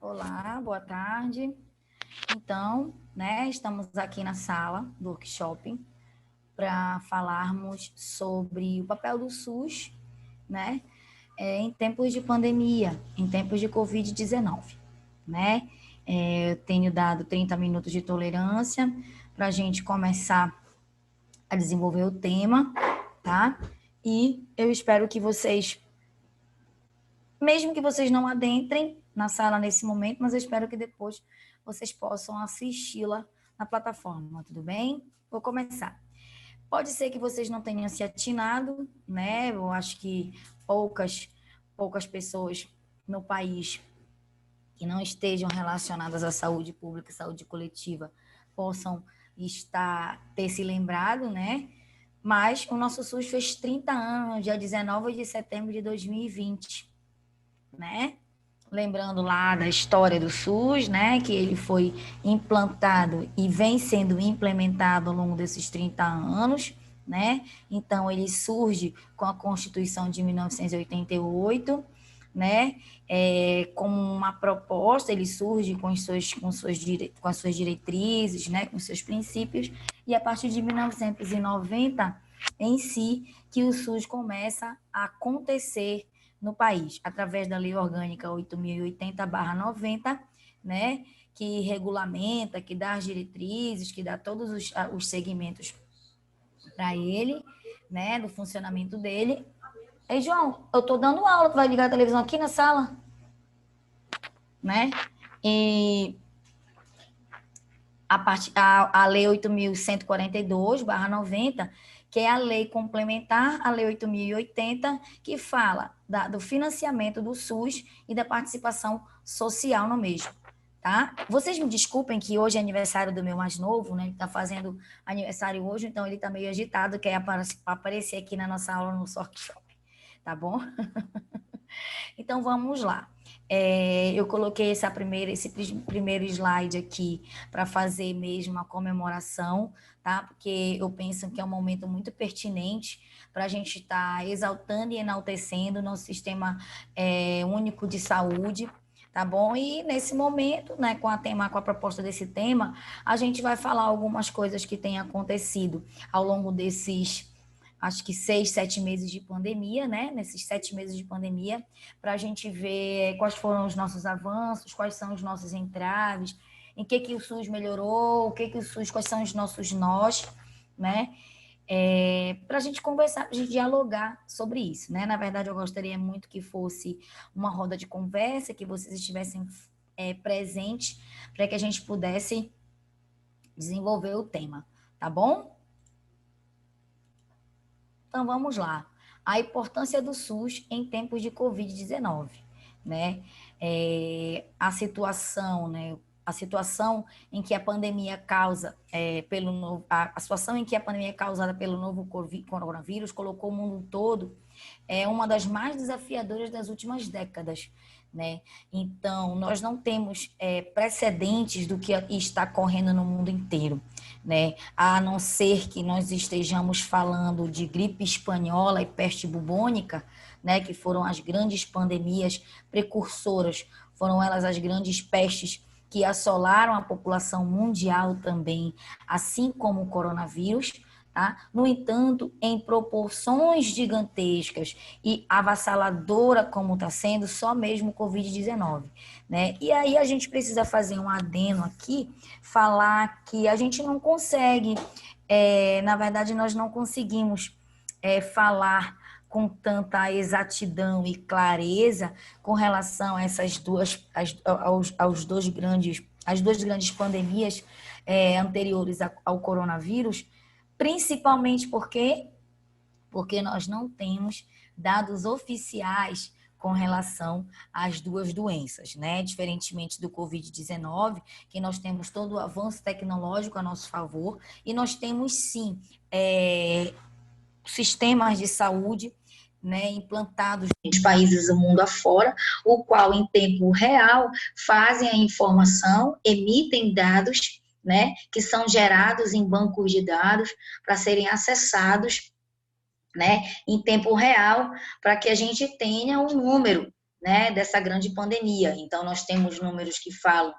Olá, boa tarde. Então, estamos aqui na sala do workshop para falarmos sobre o papel do SUS, em tempos de pandemia, em tempos de Covid-19, eu tenho dado 30 minutos de tolerância para a gente começar a desenvolver o tema, tá? E eu espero que vocês, mesmo que vocês não adentrem na sala nesse momento, mas eu espero que depois vocês possam assisti-la na plataforma, tudo bem? Vou começar. Pode ser que vocês não tenham se atinado, Eu acho que poucas pessoas no país que não estejam relacionadas à saúde pública e saúde coletiva possam ter se lembrado, Mas o nosso SUS fez 30 anos, dia 19 de setembro de 2020, Lembrando lá da história do SUS, que ele foi implantado e vem sendo implementado ao longo desses 30 anos, Então, ele surge com a Constituição de 1988, como uma proposta, ele surge com as suas diretrizes, com os seus princípios, e a partir de 1990, em si, que o SUS começa a acontecer no país, através da Lei Orgânica 8.080/90, que regulamenta, que dá as diretrizes, que dá todos os segmentos para ele, do funcionamento dele. Ei, João, eu estou dando aula, tu vai ligar a televisão aqui na sala? E a Lei 8.142/90, que é a lei complementar à Lei 8.080, que fala do financiamento do SUS e da participação social no mesmo, tá? Vocês me desculpem que hoje é aniversário do meu mais novo, Ele está fazendo aniversário hoje, então ele está meio agitado, quer aparecer aqui na nossa aula no workshop, tá bom? Então, vamos lá. Eu coloquei esse primeiro slide aqui para fazer mesmo a comemoração, tá? Porque eu penso que é um momento muito pertinente para a gente estar exaltando e enaltecendo o nosso sistema único de saúde, tá bom? E nesse momento, com a proposta desse tema, a gente vai falar algumas coisas que têm acontecido ao longo desses, acho que 6, 7 meses de pandemia, Nesses 7 meses de pandemia, para a gente ver quais foram os nossos avanços, quais são os nossos entraves, em que o SUS melhorou, quais são os nossos nós, para a gente conversar, para a gente dialogar sobre isso, Na verdade, eu gostaria muito que fosse uma roda de conversa, que vocês estivessem presentes, para que a gente pudesse desenvolver o tema, tá bom? Então, vamos lá. A importância do SUS em tempos de Covid-19, A situação em que a pandemia causa a situação em que a pandemia causada pelo novo coronavírus colocou o mundo todo uma das mais desafiadoras das últimas décadas, Então, nós não temos precedentes do que está correndo no mundo inteiro, A não ser que nós estejamos falando de gripe espanhola e peste bubônica, que foram as grandes pandemias precursoras, foram elas as grandes pestes que assolaram a população mundial também, assim como o coronavírus, tá? No entanto, em proporções gigantescas e avassaladora como está sendo, só mesmo o Covid-19, E aí a gente precisa fazer um adeno aqui, falar que a gente não consegue, na verdade, nós não conseguimos falar com tanta exatidão e clareza com relação a essas as duas grandes pandemias anteriores ao coronavírus, principalmente porque nós não temos dados oficiais com relação às duas doenças, Diferentemente do Covid-19, que nós temos todo o avanço tecnológico a nosso favor, e nós temos, sim, sistemas de saúde implantados nos países do mundo afora, o qual, em tempo real, fazem a informação, emitem dados, que são gerados em bancos de dados para serem acessados, em tempo real, para que a gente tenha um número, né, dessa grande pandemia. Então, nós temos números que falam,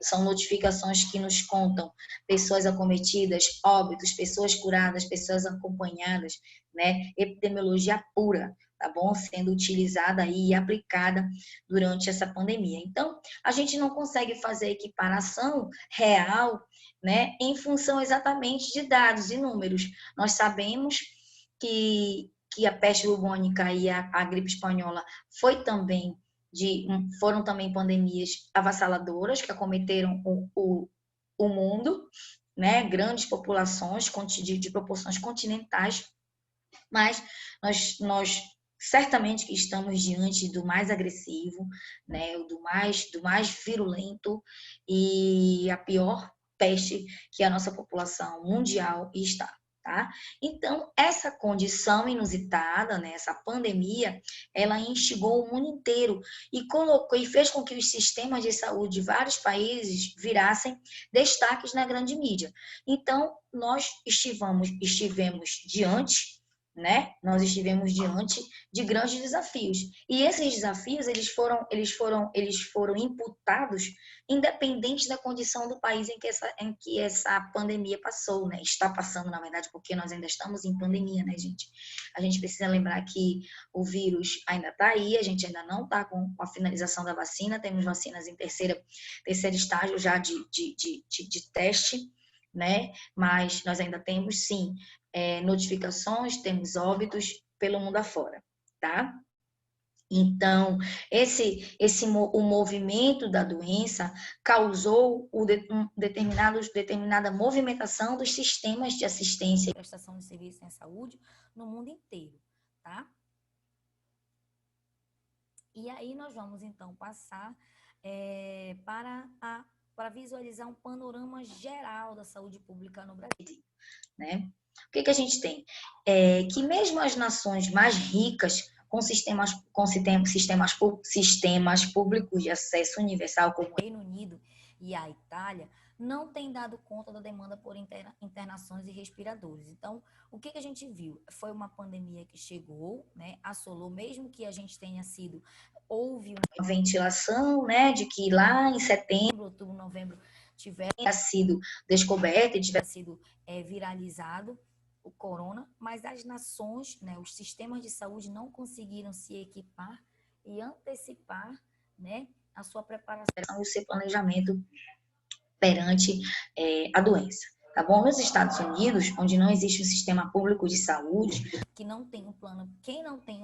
são notificações que nos contam pessoas acometidas, óbitos, pessoas curadas, pessoas acompanhadas, né, epidemiologia pura, tá bom? Sendo utilizada e aplicada durante essa pandemia. Então, a gente não consegue fazer equiparação real, né, em função exatamente de dados e números. Nós sabemos que a peste bubônica e a gripe espanhola foram também pandemias avassaladoras que acometeram o mundo, né? Grandes populações de proporções continentais, mas nós certamente que estamos diante do mais agressivo, né? Do mais virulento e a pior peste que a nossa população mundial está. Tá? Então, essa condição inusitada, né, essa pandemia, ela instigou o mundo inteiro e colocou e fez com que os sistemas de saúde de vários países virassem destaques na grande mídia. Então, nós estivemos diante, né? Nós estivemos diante de grandes desafios. E esses desafios, eles foram imputados independente da condição do país em que essa pandemia passou, né? Está passando, na verdade, porque nós ainda estamos em pandemia, né, gente? A gente precisa lembrar que o vírus ainda está aí, a gente ainda não está com a finalização da vacina, temos vacinas em terceiro estágio já de teste, né? Mas nós ainda temos, sim, notificações, temos óbitos pelo mundo afora, tá? Então, o movimento da doença causou determinada movimentação dos sistemas de assistência e prestação de serviços em saúde no mundo inteiro, tá? E aí nós vamos, então, passar para visualizar um panorama geral da saúde pública no Brasil, né? O que a gente tem? Que mesmo as nações mais ricas, com sistemas públicos de acesso universal, como o Reino Unido e a Itália, não têm dado conta da demanda por internações e respiradores. Então, o que a gente viu? Foi uma pandemia que chegou, né, assolou, mesmo que a gente houve uma ventilação, né, de que lá em setembro, outubro, novembro, tivesse sido descoberto e tivesse sido viralizado o corona, mas as nações, né, os sistemas de saúde não conseguiram se equipar e antecipar, né, a sua preparação e o seu planejamento perante a doença. Tá bom? Nos Estados Unidos, onde não existe um sistema público de saúde, quem não tem um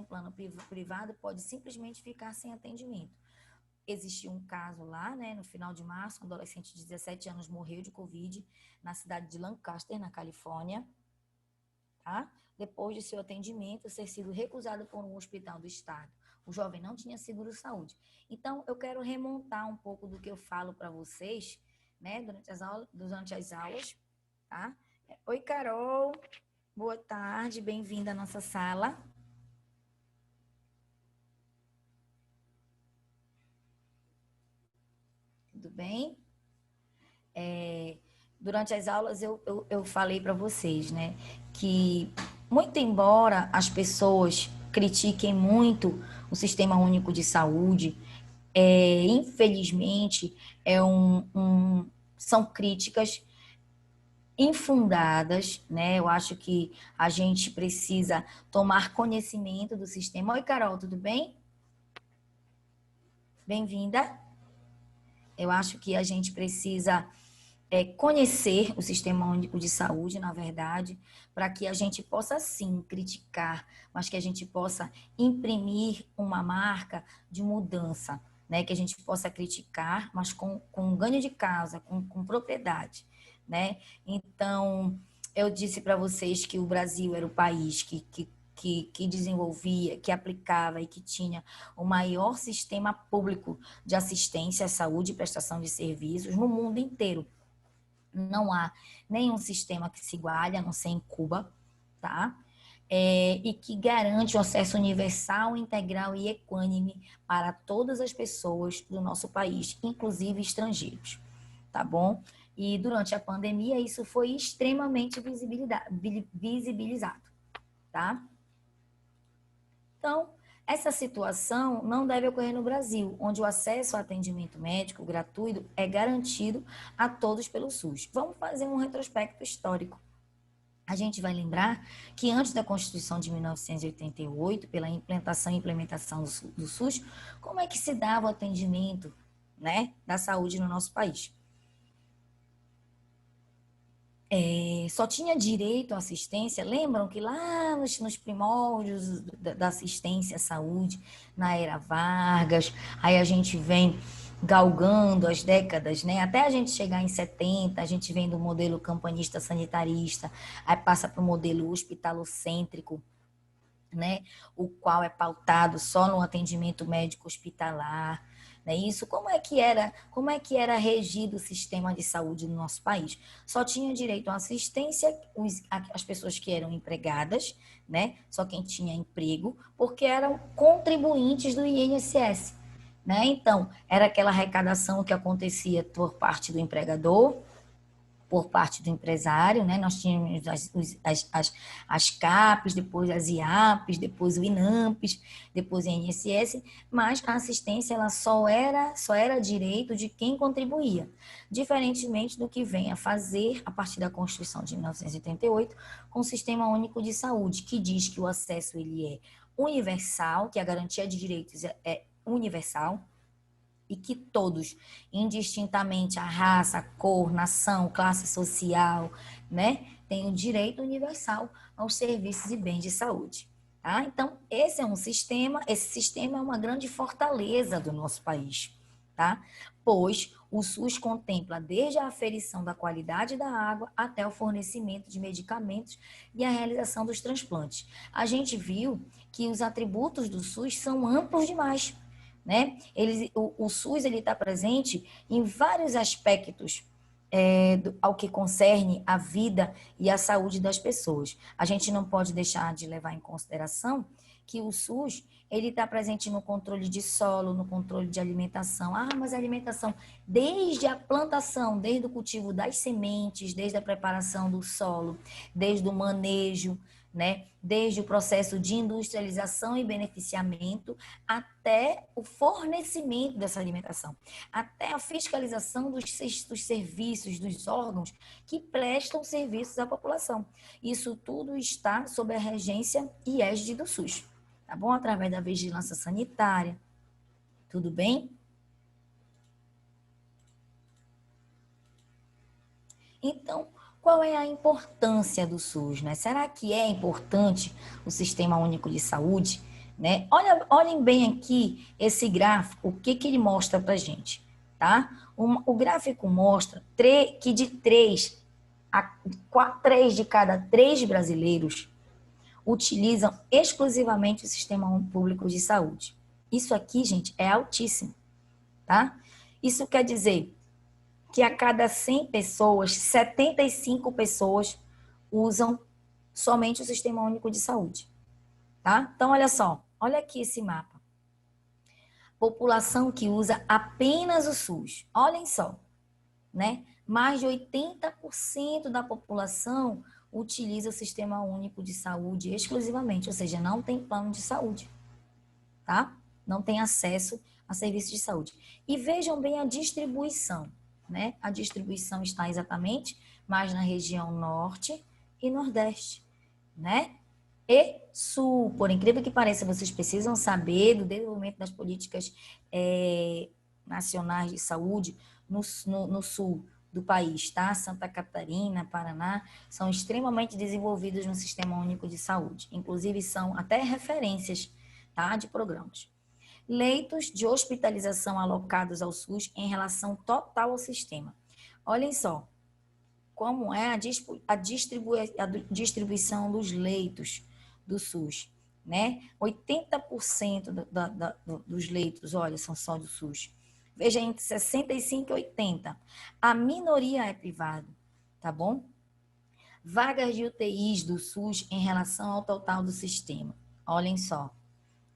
plano privado pode simplesmente ficar sem atendimento. Existiu um caso lá, né, no final de março, um adolescente de 17 anos morreu de Covid na cidade de Lancaster, na Califórnia, tá? Depois de seu atendimento ser sido recusado por um hospital do estado. O jovem não tinha seguro-saúde. Então, eu quero remontar um pouco do que eu falo para vocês, né, durante as aulas, tá? Oi, Carol. Boa tarde, bem-vinda à nossa sala. Tudo bem? Durante as aulas eu falei para vocês, né, que muito embora as pessoas critiquem muito o Sistema Único de Saúde, infelizmente são críticas infundadas, né? Eu acho que a gente precisa tomar conhecimento do sistema. Oi, Carol, tudo bem? Bem-vinda. Eu acho que a gente precisa conhecer o Sistema Único de Saúde, na verdade, para que a gente possa, sim, criticar, mas que a gente possa imprimir uma marca de mudança, né? Que a gente possa criticar, mas com ganho de causa, com propriedade, né? Então, eu disse para vocês que o Brasil era o país que desenvolvia, que aplicava e que tinha o maior sistema público de assistência à saúde e prestação de serviços no mundo inteiro. Não há nenhum sistema que se iguale, a não ser em Cuba, tá? E que garante o acesso universal, integral e equânime para todas as pessoas do nosso país, inclusive estrangeiros, tá bom? E durante a pandemia isso foi extremamente visibilizado, tá? Então, Essa situação não deve ocorrer no Brasil, onde o acesso ao atendimento médico gratuito é garantido a todos pelo SUS. Vamos fazer um retrospecto histórico. A gente vai lembrar que antes da Constituição de 1988, pela implantação e implementação do SUS, como é que se dava o atendimento, né, da saúde no nosso país? Só tinha direito à assistência, lembram que lá nos primórdios da assistência à saúde, na era Vargas, aí a gente vem galgando as décadas, né? Até a gente chegar em 70, a gente vem do modelo campanista sanitarista, aí passa para o modelo hospitalocêntrico, né? O qual é pautado só no atendimento médico hospitalar, né? Isso, como é que era regido o sistema de saúde no nosso país? Só tinha direito à assistência as pessoas que eram empregadas, né? Só quem tinha emprego, porque eram contribuintes do INSS, né? Então, era aquela arrecadação que acontecia por parte do empregador, por parte do empresário, né? Nós tínhamos as CAPs, depois as IAPs, depois o INAMPs, depois o INSS, mas a assistência ela só era direito de quem contribuía, diferentemente do que vem a fazer a partir da Constituição de 1988 com o Sistema Único de Saúde, que diz que o acesso ele é universal, que a garantia de direitos é universal, e que todos, indistintamente a raça, a cor, nação, classe social, né, têm o direito universal aos serviços e bens de saúde. Tá? Então, esse sistema é uma grande fortaleza do nosso país, tá? Pois o SUS contempla desde a aferição da qualidade da água até o fornecimento de medicamentos e a realização dos transplantes. A gente viu que os atributos do SUS são amplos demais, né? O SUS está presente em vários aspectos ao que concerne a vida e a saúde das pessoas. A gente não pode deixar de levar em consideração que o SUS ele está presente no controle de solo, no controle de alimentação. Ah, mas a alimentação, desde a plantação, desde o cultivo das sementes, desde a preparação do solo, desde o manejo, né? Desde o processo de industrialização e beneficiamento até o fornecimento dessa alimentação, até a fiscalização dos serviços, dos órgãos que prestam serviços à população. Isso tudo está sob a regência e égide do SUS, tá bom? Através da vigilância sanitária, tudo bem? Então, qual é a importância do SUS, né? Será que é importante o Sistema Único de Saúde, né? Olhem bem aqui esse gráfico, o que ele mostra para a gente, tá? O gráfico mostra que de 3 de cada 3 brasileiros utilizam exclusivamente o Sistema Público de Saúde. Isso aqui, gente, é altíssimo, tá? Isso quer dizer que a cada 100 pessoas, 75 pessoas usam somente o Sistema Único de Saúde, tá? Então, olha só, olha aqui esse mapa. População que usa apenas o SUS. Olhem só, né? Mais de 80% da população utiliza o Sistema Único de Saúde exclusivamente, ou seja, não tem plano de saúde, tá? Não tem acesso a serviços de saúde. E vejam bem a distribuição, né? A distribuição está exatamente mais na região norte e nordeste, né? E sul. Por incrível que pareça, vocês precisam saber do desenvolvimento das políticas nacionais de saúde no sul do país, tá? Santa Catarina, Paraná, são extremamente desenvolvidos no Sistema Único de Saúde. Inclusive, são até referências, tá? De programas. Leitos de hospitalização alocados ao SUS em relação total ao sistema. Olhem só como é a distribuição dos leitos do SUS, né? 80% dos leitos, olha, são só do SUS. Veja, entre 65 e 80. A minoria é privada, tá bom? Vagas de UTIs do SUS em relação ao total do sistema. Olhem só.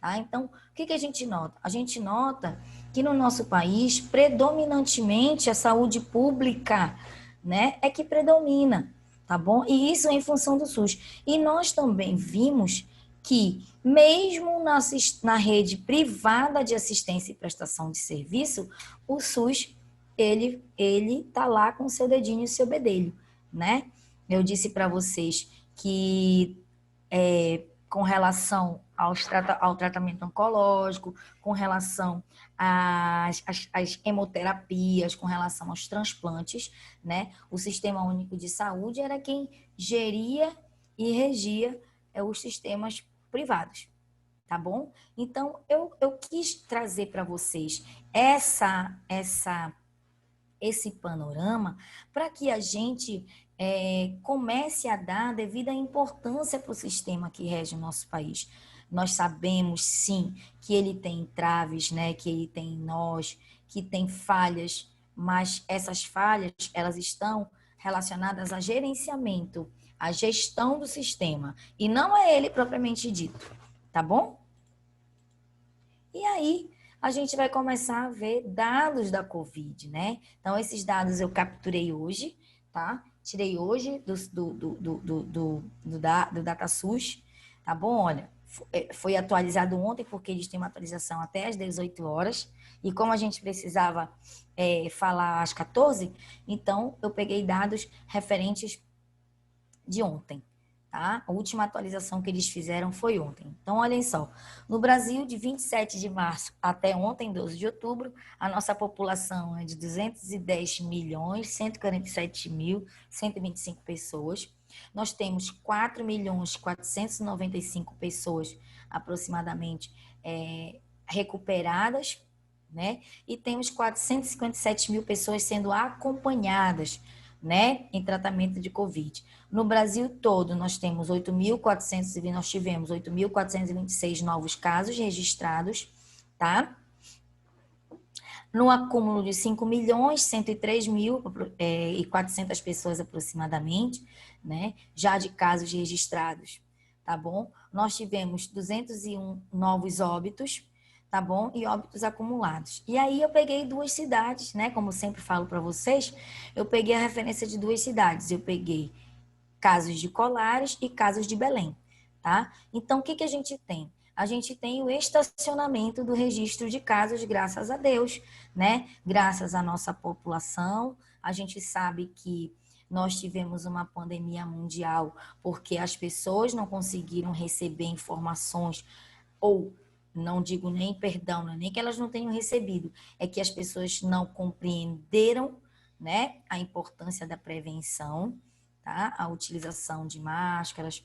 Tá? Então, o que a gente nota? A gente nota que no nosso país, predominantemente, a saúde pública, né, é que predomina, tá bom? E isso é em função do SUS. E nós também vimos que mesmo na rede privada de assistência e prestação de serviço, o SUS, ele tá lá com o seu dedinho e o seu bedelho, né? Eu disse para vocês que com relação ao tratamento oncológico, com relação às hemoterapias, com relação aos transplantes, né? O Sistema Único de Saúde era quem geria e regia os sistemas privados, tá bom? Então, eu quis trazer para vocês esse panorama para que a gente comece a dar a devida importância para o sistema que rege o nosso país. Nós sabemos, sim, que ele tem entraves, né? Que ele tem nós, que tem falhas, mas essas falhas, elas estão relacionadas a gerenciamento, a gestão do sistema, e não é ele propriamente dito, tá bom? E aí, a gente vai começar a ver dados da Covid, né? Então, esses dados eu capturei hoje, tá? Tirei hoje do DataSUS, tá bom? Olha, foi atualizado ontem, porque eles têm uma atualização até às 18 horas. E como a gente precisava falar às 14, então eu peguei dados referentes de ontem, tá? A última atualização que eles fizeram foi ontem. Então, olhem só, no Brasil, de 27 de março até ontem, 12 de outubro, a nossa população é de 210 milhões, 147 mil, 125 pessoas. Nós temos 4 milhões, 495 pessoas, aproximadamente, recuperadas, né? E temos 457 mil pessoas sendo acompanhadas, né, em tratamento de Covid. No Brasil todo, nós tivemos 8.426 novos casos registrados, tá? No acúmulo de 5.103.400 pessoas aproximadamente, né, já de casos registrados, tá bom? Nós tivemos 201 novos óbitos, tá bom? E óbitos acumulados. E aí eu peguei duas cidades, né? Como sempre falo para vocês, eu peguei a referência de duas cidades. Eu peguei casos de Colares e casos de Belém, tá? Então, o que a gente tem? A gente tem o estacionamento do registro de casos, graças a Deus, né? Graças à nossa população. A gente sabe que nós tivemos uma pandemia mundial porque as pessoas não conseguiram receber informações ou não digo nem perdão, nem que elas não tenham recebido, é que as pessoas não compreenderam, né, a importância da prevenção, tá? A utilização de máscaras,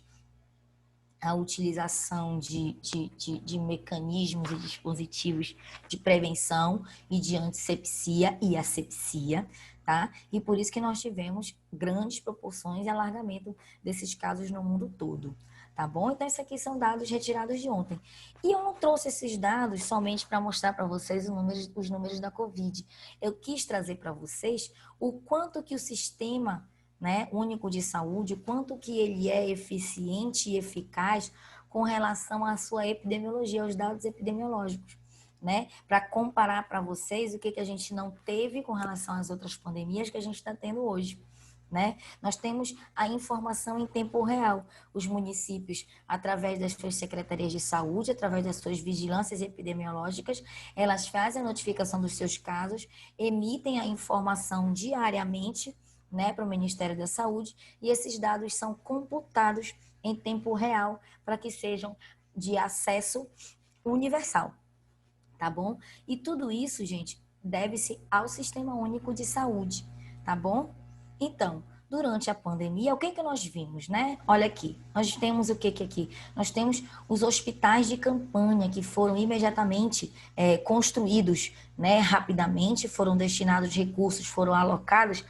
a utilização de mecanismos e dispositivos de prevenção e de antisepsia e asepsia, tá? E por isso que nós tivemos grandes proporções e alargamento desses casos no mundo todo, tá bom? Então, esses aqui são dados retirados de ontem. E eu não trouxe esses dados somente para mostrar para vocês os números da Covid. Eu quis trazer para vocês o quanto que o sistema, né, único de saúde, quanto que ele é eficiente e eficaz com relação à sua epidemiologia, aos dados epidemiológicos, né? Para comparar para vocês o que a gente não teve com relação às outras pandemias que a gente está tendo hoje. Né? Nós temos a informação em tempo real. Os municípios, através das suas secretarias de saúde, através das suas vigilâncias epidemiológicas, elas fazem a notificação dos seus casos, emitem a informação diariamente, né, para o Ministério da Saúde, e esses dados são computados em tempo real para que sejam de acesso universal, tá bom? E tudo isso, gente, deve-se ao Sistema Único de Saúde, tá bom? Então, durante a pandemia, o que nós vimos, né? Olha aqui, nós temos o que aqui? Nós temos os hospitais de campanha que foram imediatamente construídos, né? Rapidamente, foram destinados recursos, foram alocados.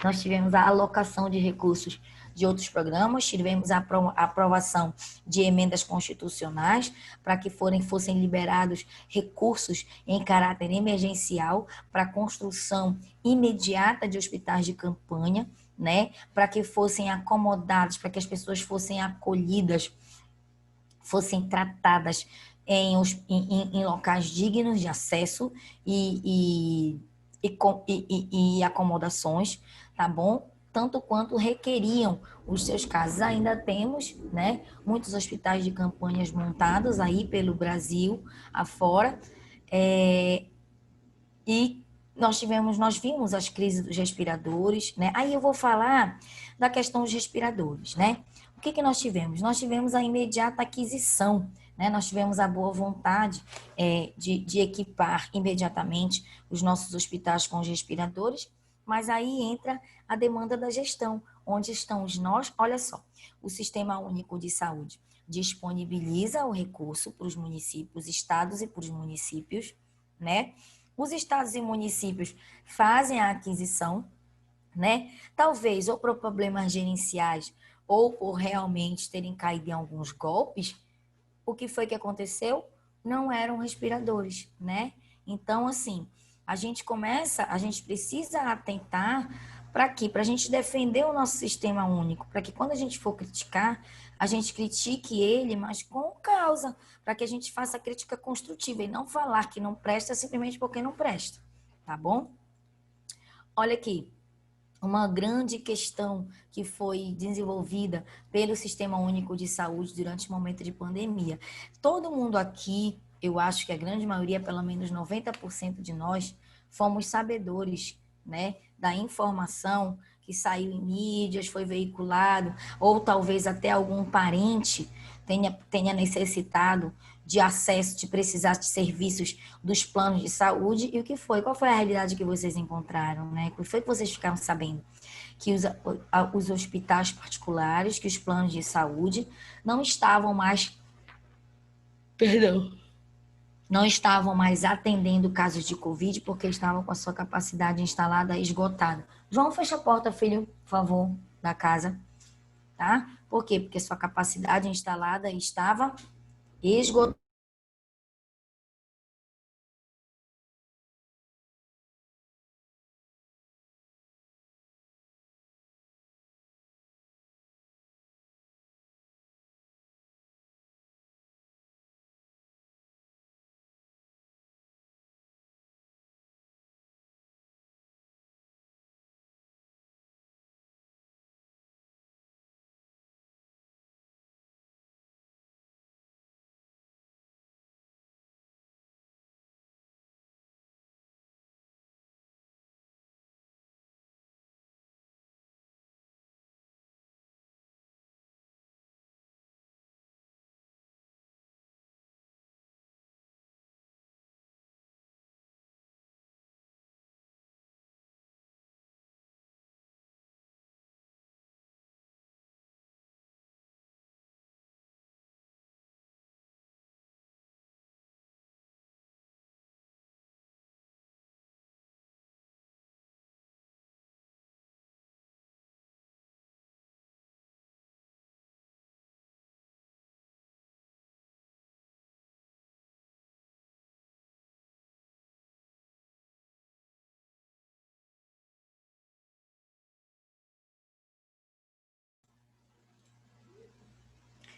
Nós tivemos a alocação de recursos de outros programas, tivemos a aprovação de emendas constitucionais para que fossem liberados recursos em caráter emergencial para a construção imediata de hospitais de campanha, né? Para que fossem acomodados, para que as pessoas fossem acolhidas, fossem tratadas em locais dignos de acesso e acomodações, tá bom? tanto quanto requeriam os seus casos. Ainda temos, né, muitos hospitais de campanhas montados aí pelo Brasil afora, e nós vimos as crises dos respiradores, né? Aí eu vou falar da questão dos respiradores, né? O que nós tivemos? Nós tivemos a imediata aquisição, né? Nós tivemos a boa vontade de equipar imediatamente os nossos hospitais com os respiradores, mas aí entra a demanda da gestão, onde estamos nós, olha só, o Sistema Único de Saúde disponibiliza o recurso para os municípios, estados e para os municípios, né? Os estados e municípios fazem a aquisição, né? Talvez ou por problemas gerenciais ou por realmente terem caído em alguns golpes. O que foi que aconteceu? Não eram respiradores, né? Então, assim, a gente precisa atentar para quê? Para a gente defender o nosso sistema único, para que quando a gente for criticar, a gente critique ele, mas com causa, para que a gente faça crítica construtiva e não falar que não presta simplesmente porque não presta, tá bom? Olha aqui, uma grande questão que foi desenvolvida pelo Sistema Único de Saúde durante o momento de pandemia. Todo mundo aqui, eu acho que a grande maioria, pelo menos 90% de nós, fomos sabedores, né, da informação que saiu em mídias, foi veiculado, ou talvez até algum parente tenha necessitado de acesso, de precisar de serviços dos planos de saúde. E o que foi? Qual foi a realidade que vocês encontraram, né? O que foi que vocês ficaram sabendo? Que os hospitais particulares, que os planos de saúde não estavam mais, perdão, não estavam mais atendendo casos de Covid porque estavam com a sua capacidade instalada esgotada. João, fecha a porta, filho, por favor, da casa, tá? Por quê? Porque sua capacidade instalada estava esgotada.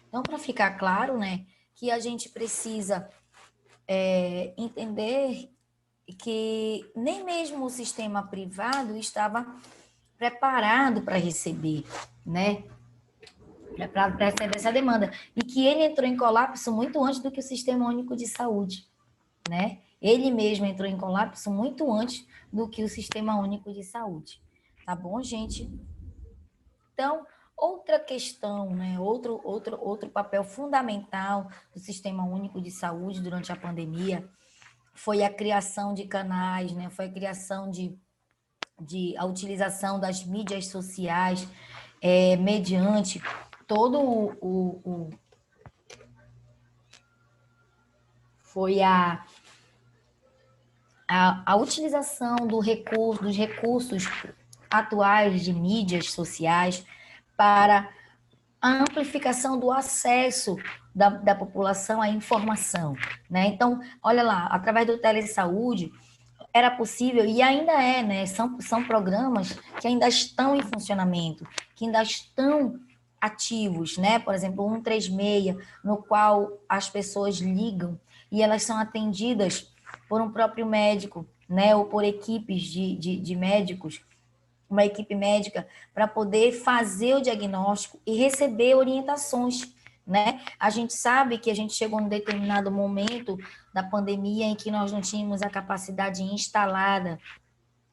Então, para ficar claro, né, que a gente precisa entender que nem mesmo o sistema privado estava preparado para receber, né? Preparado para receber essa demanda. E que ele entrou em colapso muito antes do que o Sistema Único de Saúde, né? Ele mesmo entrou em colapso muito antes do que o Sistema Único de Saúde. Tá bom, gente? Então, outra questão, né? Outro papel fundamental do Sistema Único de Saúde durante a pandemia foi a criação de canais, né? Foi a criação a utilização das mídias sociais mediante todo foi a utilização dos recursos atuais de mídias sociais para a amplificação do acesso da população à informação, né? Então, olha lá, através do telesaúde, era possível, e ainda é, né? São programas que ainda estão em funcionamento, que ainda estão ativos, né? Por exemplo, o 136, no qual as pessoas ligam e elas são atendidas por um próprio médico, né? Ou por equipes de médicos uma equipe médica para poder fazer o diagnóstico e receber orientações, né? A gente sabe que a gente chegou num determinado momento da pandemia em que nós não tínhamos a capacidade instalada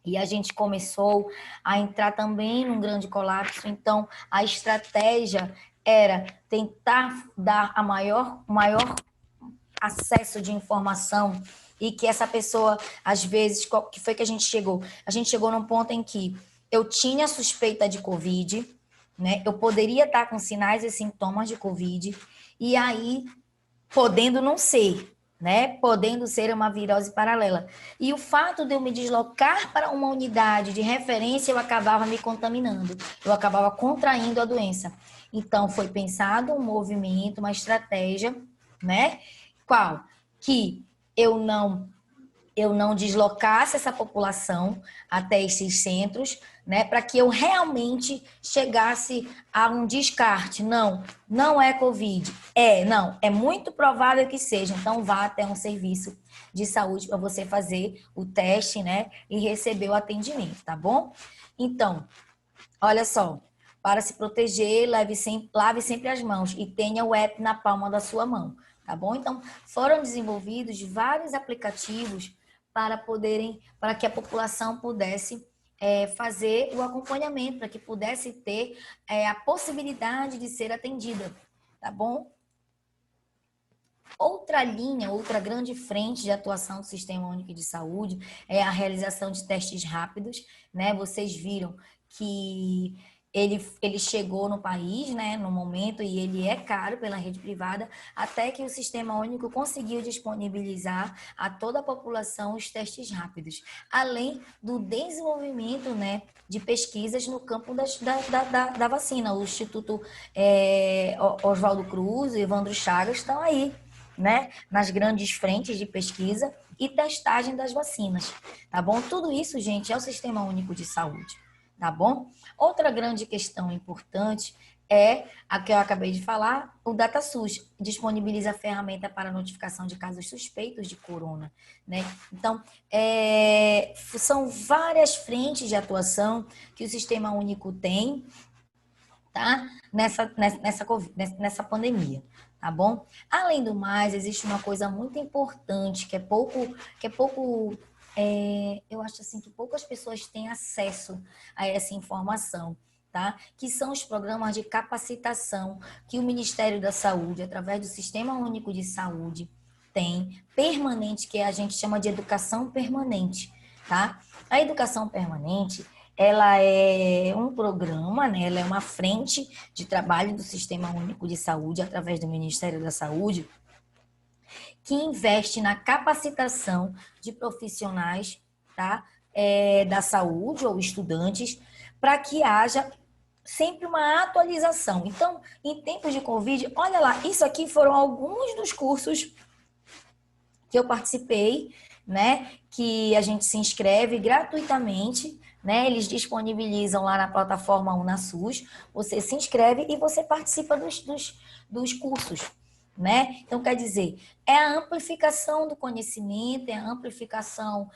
e a gente começou a entrar também num grande colapso. Então, a estratégia era tentar dar a maior acesso de informação e que essa pessoa, às vezes, que foi que a gente chegou? A gente chegou num ponto em que eu tinha suspeita de Covid, né? Eu poderia estar com sinais e sintomas de Covid, e aí, podendo não ser, né? Podendo ser uma virose paralela. E o fato de eu me deslocar para uma unidade de referência, eu acabava me contaminando, eu acabava contraindo a doença. Então, foi pensado um movimento, uma estratégia, né? Qual? Que eu não deslocasse essa população até esses centros, né, para que eu realmente chegasse a um descarte. Não, não é Covid. Não, é muito provável que seja. Então, vá até um serviço de saúde para você fazer o teste, né, e receber o atendimento, tá bom? Então, olha só, para se proteger, lave sempre as mãos e tenha o app na palma da sua mão, tá bom? Então, foram desenvolvidos vários aplicativos para que a população pudesse fazer o acompanhamento, para que pudesse ter a possibilidade de ser atendida, tá bom? Outra grande frente de atuação do Sistema Único de Saúde é a realização de testes rápidos, né? Vocês viram que ele chegou no país, né, no momento, e ele é caro pela rede privada, até que o Sistema Único conseguiu disponibilizar a toda a população os testes rápidos, além do desenvolvimento, né, de pesquisas no campo da vacina. O Instituto Oswaldo Cruz e Evandro Chagas estão aí, né, nas grandes frentes de pesquisa e testagem das vacinas, tá bom? Tudo isso, gente, é o Sistema Único de Saúde, tá bom? Outra grande questão importante é a que eu acabei de falar, o DataSUS disponibiliza a ferramenta para notificação de casos suspeitos de corona, né? Então, são várias frentes de atuação que o Sistema Único tem, tá? Nessa pandemia, tá bom? Além do mais, existe uma coisa muito importante eu acho assim que poucas pessoas têm acesso a essa informação, tá? Que são os programas de capacitação que o Ministério da Saúde, através do Sistema Único de Saúde, tem permanente, que a gente chama de educação permanente, tá? A educação permanente, ela é um programa, né? Ela é uma frente de trabalho do Sistema Único de Saúde, através do Ministério da Saúde, que investe na capacitação de profissionais, tá? Da saúde ou estudantes, para que haja sempre uma atualização. Então, em tempos de Covid, olha lá, isso aqui foram alguns dos cursos que eu participei, né? Que a gente se inscreve gratuitamente, né? Eles disponibilizam lá na plataforma UnaSUS. Você se inscreve e você participa dos cursos, né? Então, quer dizer, é a amplificação do conhecimento, é a amplificação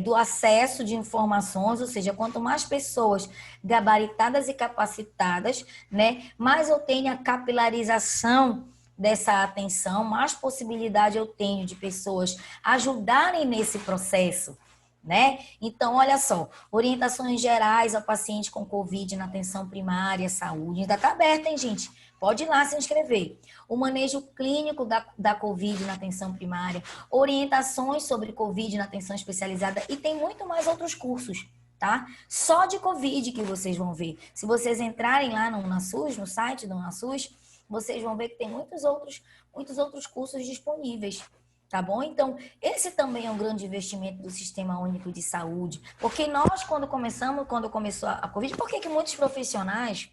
do acesso de informações, ou seja, quanto mais pessoas gabaritadas e capacitadas, né? Mais eu tenho a capilarização dessa atenção, mais possibilidade eu tenho de pessoas ajudarem nesse processo, né? Então, olha só, orientações gerais ao paciente com Covid na atenção primária, saúde, ainda está aberta, hein, gente? Pode ir lá se inscrever. O manejo clínico da Covid na atenção primária, orientações sobre Covid na atenção especializada e tem muito mais outros cursos, tá? Só de Covid que vocês vão ver. Se vocês entrarem lá no UnaSUS, no site do UnaSUS, vocês vão ver que tem muitos outros cursos disponíveis, tá bom? Então, esse também é um grande investimento do Sistema Único de Saúde, porque nós, quando começou a Covid, por que muitos profissionais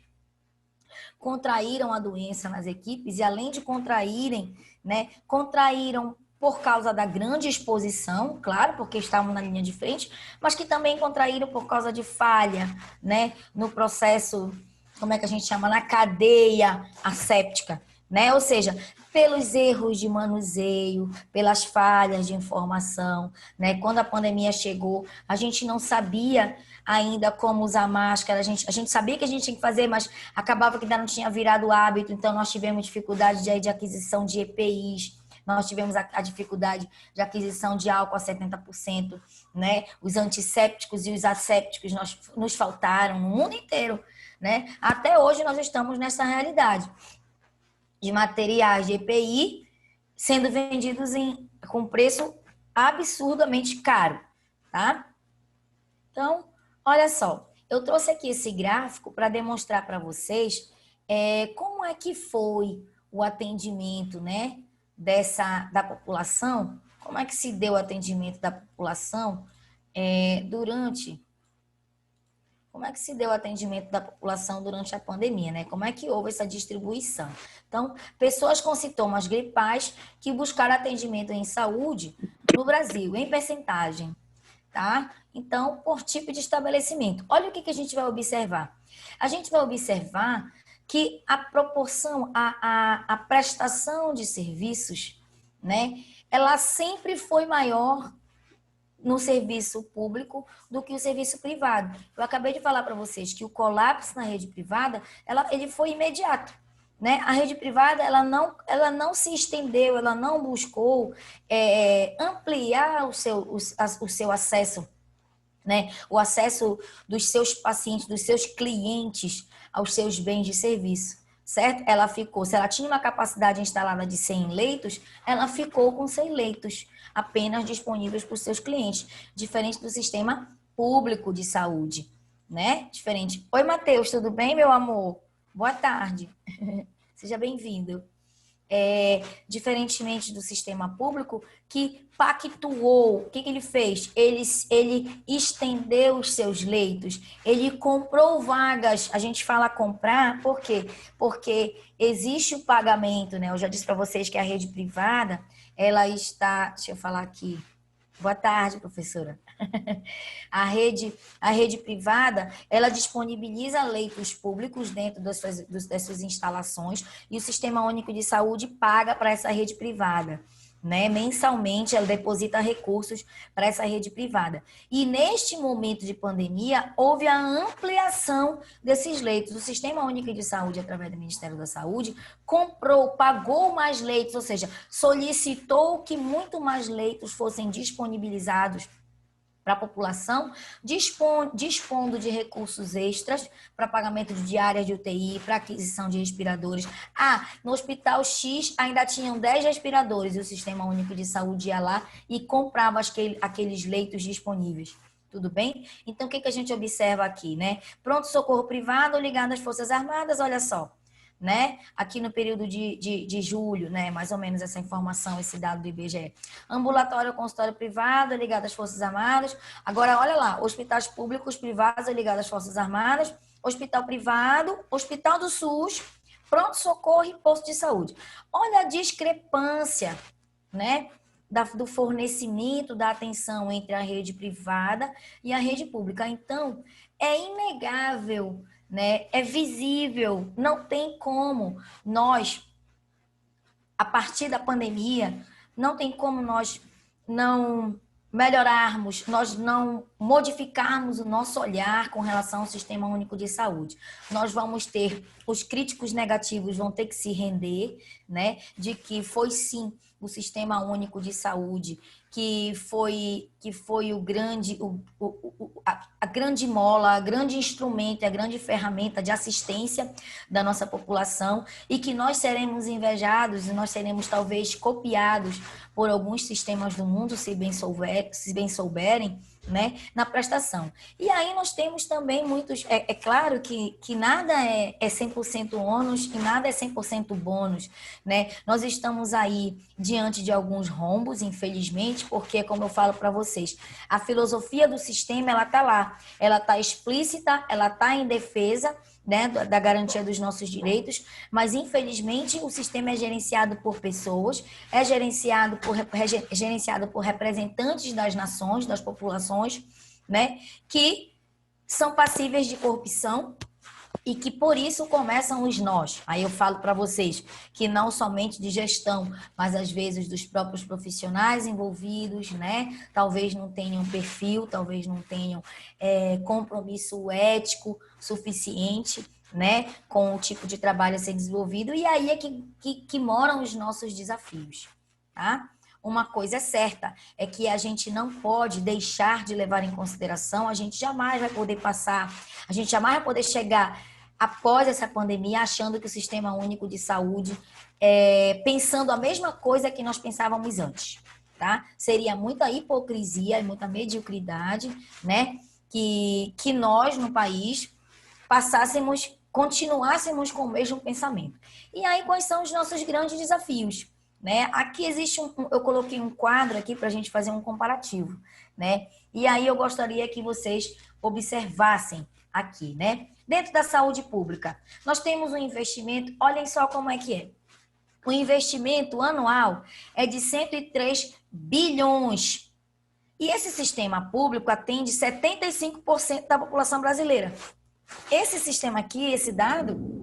contraíram a doença nas equipes e, além de contraírem, né, contraíram por causa da grande exposição, claro, porque estavam na linha de frente, mas que também contraíram por causa de falha, né, no processo, como é que a gente chama, na cadeia asséptica, né? Ou seja, pelos erros de manuseio, pelas falhas de informação, né? Quando a pandemia chegou, a gente não sabia ainda como usar máscara. A gente sabia que a gente tinha que fazer, mas acabava que ainda não tinha virado hábito, então nós tivemos dificuldade de aquisição de EPIs, nós tivemos a dificuldade de aquisição de álcool a 70%, né? Os antissépticos e os assépticos nos faltaram no mundo inteiro, né? Até hoje nós estamos nessa realidade de materiais de EPI sendo vendidos com preço absurdamente caro, tá? Então, olha só, eu trouxe aqui esse gráfico para demonstrar para vocês como é que foi o atendimento, né, da população, como é que se deu o atendimento da população como é que se deu o atendimento da população durante a pandemia, né? Como é que houve essa distribuição? Então, pessoas com sintomas gripais que buscaram atendimento em saúde no Brasil, em percentagem, tá? Então, por tipo de estabelecimento. Olha o que a gente vai observar. A gente vai observar que a proporção, a prestação de serviços, né? Ela sempre foi maior no serviço público do que o serviço privado. Eu acabei de falar para vocês que o colapso na rede privada, ele foi imediato, né? A rede privada, ela não se estendeu, ela não buscou ampliar o seu acesso, né? O acesso dos seus pacientes, dos seus clientes aos seus bens de serviço, certo? Ela ficou, se ela tinha uma capacidade instalada de 100 leitos, ela ficou com 100 leitos apenas disponíveis para os seus clientes, diferente do sistema público de saúde, né? Diferente. Oi, Matheus, tudo bem, meu amor? Boa tarde. Seja bem-vindo. Diferentemente do sistema público, que pactuou, o que ele fez? Ele estendeu os seus leitos, ele comprou vagas. A gente fala comprar, por quê? Porque existe o pagamento, né? Eu já disse para vocês que a rede privada, ela está... Deixa eu falar aqui. Boa tarde, professora. A rede privada, ela disponibiliza leitos públicos dentro das suas instalações e o Sistema Único de Saúde paga para essa rede privada, né? Mensalmente, ela deposita recursos para essa rede privada. E neste momento de pandemia, houve a ampliação desses leitos. O Sistema Único de Saúde, através do Ministério da Saúde, pagou mais leitos, ou seja, solicitou que muito mais leitos fossem disponibilizados para a população, dispondo de recursos extras para pagamento de diárias de UTI, para aquisição de respiradores. No Hospital X ainda tinham 10 respiradores e o Sistema Único de Saúde ia lá e comprava aqueles leitos disponíveis. Tudo bem? Então, o que a gente observa aqui, né? Pronto-socorro privado ligado às Forças Armadas, olha só. Né? Aqui no período de julho, né? Mais ou menos essa informação, esse dado do IBGE. Ambulatório, consultório privado ligado às Forças Armadas. Agora, olha lá, hospitais públicos privados ligados às Forças Armadas, hospital privado, hospital do SUS, pronto-socorro e posto de saúde. Olha a discrepância, né? Do fornecimento da atenção entre a rede privada e a rede pública. Então, é inegável, né? É visível, não tem como nós, a partir da pandemia, não tem como nós não melhorarmos, nós não modificarmos o nosso olhar com relação ao Sistema Único de Saúde. Nós vamos ter, os críticos negativos vão ter que se render, né? De que foi sim o Sistema Único de Saúde que foi o grande, a grande mola, a grande instrumento, a grande ferramenta de assistência da nossa população e que nós seremos invejados e nós seremos talvez copiados por alguns sistemas do mundo, se bem souberem, né, na prestação. E aí nós temos também muitos... É claro que nada é 100% ônus e nada é 100% bônus, né? Nós estamos aí diante de alguns rombos, infelizmente, porque, como eu falo para vocês, a filosofia do sistema, ela está lá. Ela está explícita, ela está em defesa, né, da garantia dos nossos direitos, mas infelizmente o sistema é gerenciado por pessoas, é gerenciado por representantes das nações, das populações, né, que são passíveis de corrupção, E que por isso começam os nós. Aí eu falo para vocês que não somente de gestão, mas às vezes dos próprios profissionais envolvidos, né? Talvez não tenham perfil, talvez não tenham compromisso ético suficiente, né? Com o tipo de trabalho a ser desenvolvido. E aí é que moram os nossos desafios, tá? Uma coisa é certa, é que a gente não pode deixar de levar em consideração, a gente jamais vai poder passar, a gente jamais vai poder chegar após essa pandemia achando que o Sistema Único de Saúde pensando a mesma coisa que nós pensávamos antes, tá? Seria muita hipocrisia e muita mediocridade, né? Que nós, no país, continuássemos com o mesmo pensamento. E aí, quais são os nossos grandes desafios? Né? Aqui existe eu coloquei um quadro aqui para a gente fazer um comparativo, né? E aí eu gostaria que vocês observassem aqui, né? Dentro da saúde pública, nós temos um investimento, olhem só como é que é. O investimento anual é de 103 bilhões. E esse sistema público atende 75% da população brasileira. Esse sistema aqui, esse dado,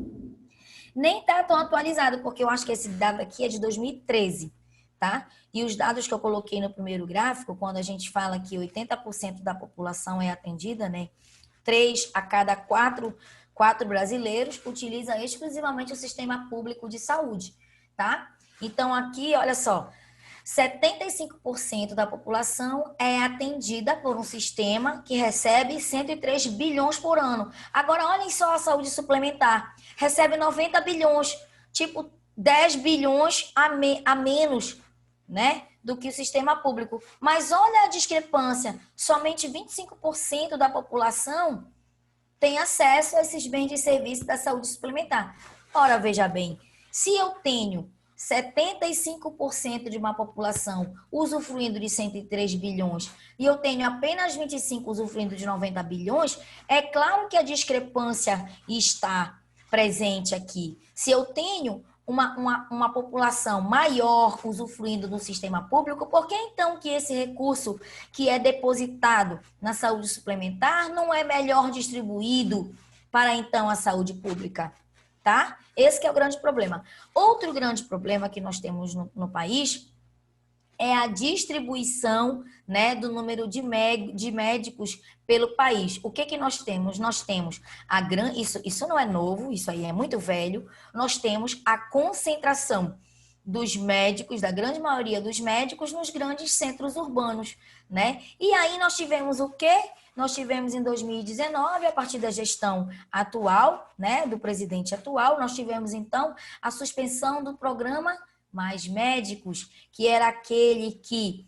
nem está tão atualizado, porque eu acho que esse dado aqui é de 2013, tá? E os dados que eu coloquei no primeiro gráfico, quando a gente fala que 80% da população é atendida, né? 3 a cada 4 brasileiros utilizam exclusivamente o sistema público de saúde, tá? Então, aqui, olha só, 75% da população é atendida por um sistema que recebe 103 bilhões por ano. Agora, olhem só a saúde suplementar. Recebe 90 bilhões, tipo 10 bilhões a menos, né, do que o sistema público. Mas olha a discrepância. Somente 25% da população tem acesso a esses bens e serviços da saúde suplementar. Ora, veja bem, se eu tenho 75% de uma população usufruindo de 103 bilhões e eu tenho apenas 25% usufruindo de 90 bilhões, é claro que a discrepância está presente aqui. Se eu tenho uma população maior usufruindo do sistema público, por que então que esse recurso que é depositado na saúde suplementar não é melhor distribuído para então a saúde pública? Tá? Esse que é o grande problema. Outro grande problema que nós temos no país é a distribuição, né, do número de médicos pelo país. O que nós temos? Nós temos isso não é novo, isso aí é muito velho. Nós temos a concentração dos médicos, da grande maioria dos médicos, nos grandes centros urbanos, né? E aí nós tivemos o quê? Nós tivemos em 2019, a partir da gestão atual, né, do presidente atual, nós tivemos então a suspensão do programa Mais Médicos, que era aquele que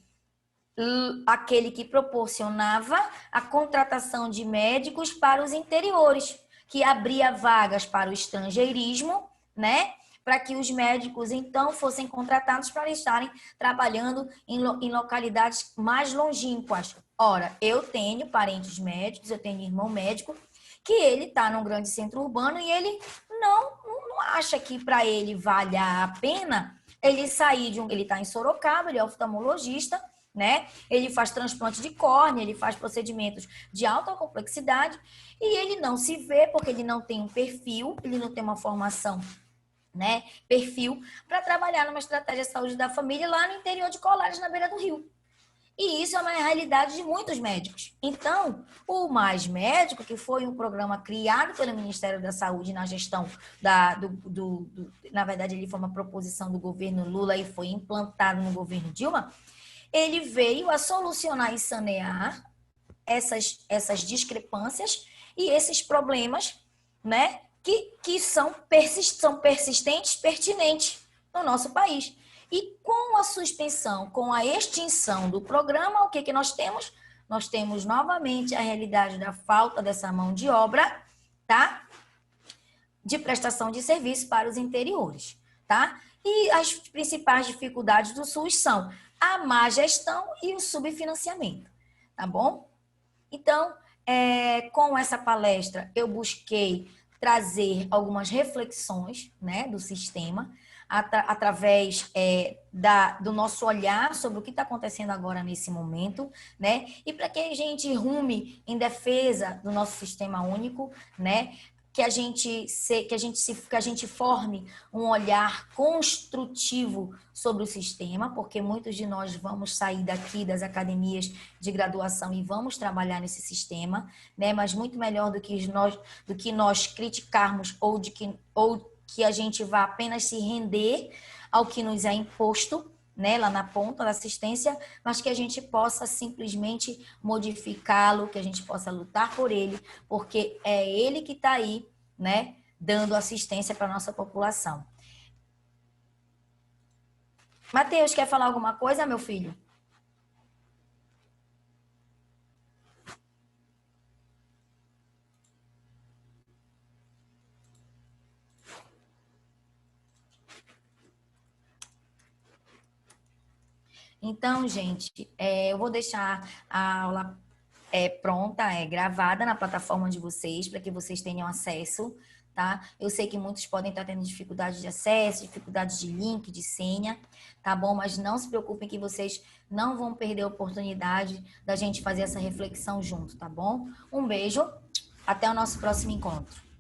proporcionava a contratação de médicos para os interiores, que abria vagas para o estrangeirismo, né? Para que os médicos, então, fossem contratados para estarem trabalhando em localidades mais longínquas. Ora, eu tenho parentes médicos, eu tenho irmão médico, que ele está num grande centro urbano e ele não acha que para ele vale a pena ele sair ele está em Sorocaba, ele é oftalmologista, né? Ele faz transplante de córnea, ele faz procedimentos de alta complexidade e ele não se vê porque ele não tem um perfil, ele não tem uma formação, né, perfil para trabalhar numa estratégia de saúde da família lá no interior de Colares, na beira do rio. E isso é uma realidade de muitos médicos. Então, o Mais Médico, que foi um programa criado pelo Ministério da Saúde na gestão na verdade, ele foi uma proposição do governo Lula e foi implantado no governo Dilma, ele veio a solucionar e sanear essas discrepâncias e esses problemas, né, que são persistentes, pertinentes no nosso país. E com a suspensão, com a extinção do programa, o que nós temos? Nós temos novamente a realidade da falta dessa mão de obra, tá? De prestação de serviço para os interiores, tá? E as principais dificuldades do SUS são a má gestão e o subfinanciamento, tá bom? Então, com essa palestra, eu busquei trazer algumas reflexões, né, do sistema, através do nosso olhar sobre o que está acontecendo agora nesse momento, né, e para que a gente rume em defesa do nosso sistema único, né, que a gente forme um olhar construtivo sobre o sistema, porque muitos de nós vamos sair daqui das academias de graduação e vamos trabalhar nesse sistema, né? Mas muito melhor do que nós criticarmos ou que a gente vá apenas se render ao que nos é imposto, né, lá na ponta da assistência, mas que a gente possa simplesmente modificá-lo, que a gente possa lutar por ele, porque é ele que está aí, né, dando assistência para a nossa população. Matheus, quer falar alguma coisa, meu filho? Então, gente, eu vou deixar a aula pronta, gravada na plataforma de vocês, para que vocês tenham acesso, tá? Eu sei que muitos podem estar tendo dificuldade de acesso, dificuldade de link, de senha, tá bom? Mas não se preocupem que vocês não vão perder a oportunidade da gente fazer essa reflexão junto, tá bom? Um beijo, até o nosso próximo encontro.